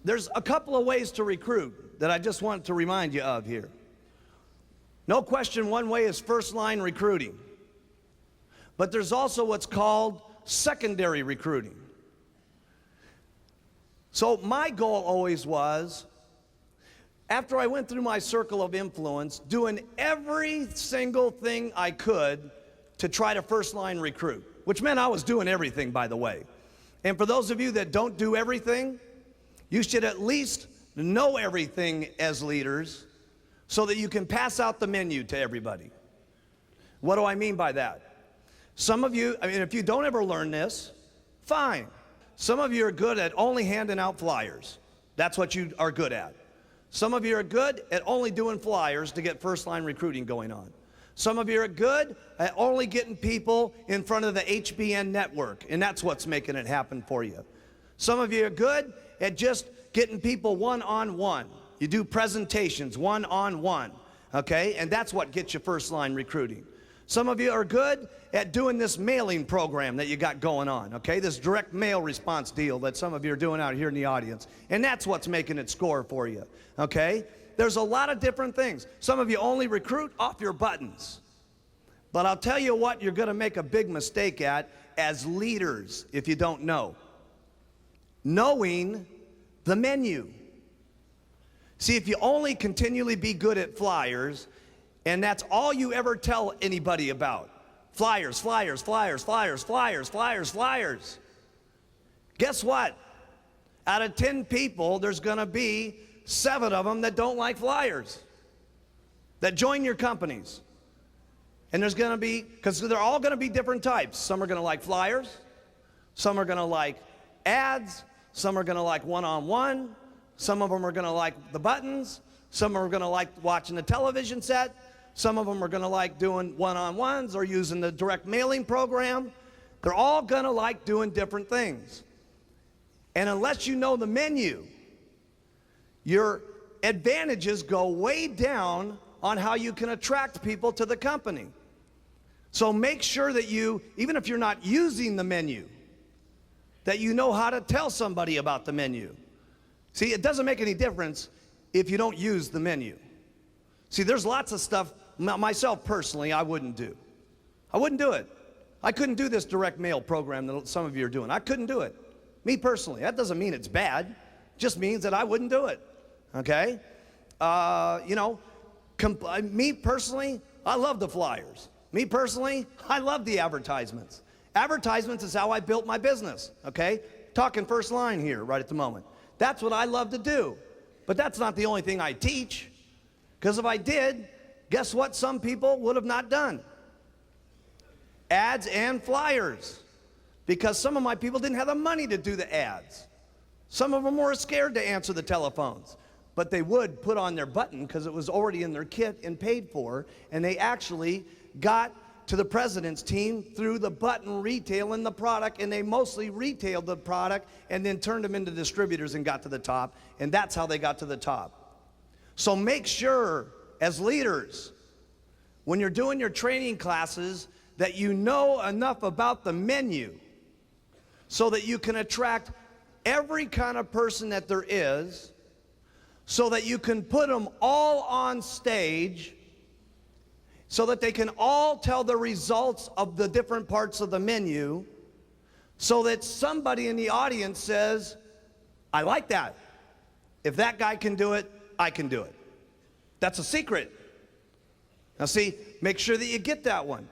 There's a couple of ways to recruit that I just want to remind you of here. No question, one way is first line recruiting. But there's also what's called secondary recruiting. So my goal always was, after I went through my circle of influence, doing every single thing I could to try to first line recruit, which meant I was doing everything, by the way. And for those of you that don't do everything, you should at least know everything as leaders so that you can pass out the menu to everybody. What do I mean by that? Some of you, if you don't ever learn this, fine. Some of you are good at only handing out flyers. That's what you are good at. Some of you are good at only doing flyers to get first line recruiting going on. Some of you are good at only getting people in front of the HBN network, and that's what's making it happen for you. Some of you are good at just getting people one-on-one. You do presentations one-on-one, okay? And that's what gets you first line recruiting. Some of you are good at doing this mailing program that you got going on, okay? This direct mail response deal that some of you are doing out here in the audience. And that's what's making it score for you, okay? There's a lot of different things. Some of you only recruit off your buttons. But I'll tell you what you're gonna make a big mistake at as leaders if you don't know. Knowing the menu. See, if you only continually be good at flyers, and that's all you ever tell anybody about, flyers, flyers, flyers, flyers, flyers, flyers, flyers. Guess what? Out of 10 people, there's gonna be 7 of them that don't like flyers, that join your companies. And there's gonna be, because they're all gonna be different types. Some are gonna like flyers, some are gonna like ads, some are gonna like one-on-one, some of them are gonna like the buttons, some are gonna like watching the television set, some of them are gonna like doing one-on-ones or using the direct mailing program. They're all gonna like doing different things. And unless you know the menu, your advantages go way down on how you can attract people to the company. So make sure that you, even if you're not using the menu, that you know how to tell somebody about the menu. See, it doesn't make any difference if you don't use the menu. See, there's lots of stuff, myself personally, I wouldn't do. I wouldn't do it. I couldn't do this direct mail program that some of you are doing. I couldn't do it. Me personally. That doesn't mean it's bad. It just means that I wouldn't do it. Okay? Me personally, I love the flyers. Me personally, I love the advertisements. Advertisements is how I built my business, okay? Talking first line here right at the moment. That's what I love to do. But that's not the only thing I teach. Because if I did, guess what some people would have not done? Ads and flyers. Because some of my people didn't have the money to do the ads. Some of them were scared to answer the telephones. But they would put on their button because it was already in their kit and paid for. And they actually got to the president's team through the button retailing the product, and they mostly retailed the product and then turned them into distributors and got to the top, and that's how they got to the top. So make sure, as leaders, when you're doing your training classes, that you know enough about the menu so that you can attract every kind of person that there is, so that you can put them all on stage so that they can all tell the results of the different parts of the menu, so that somebody in the audience says, I like that. If that guy can do it, I can do it. That's a secret. Now see, make sure that you get that one.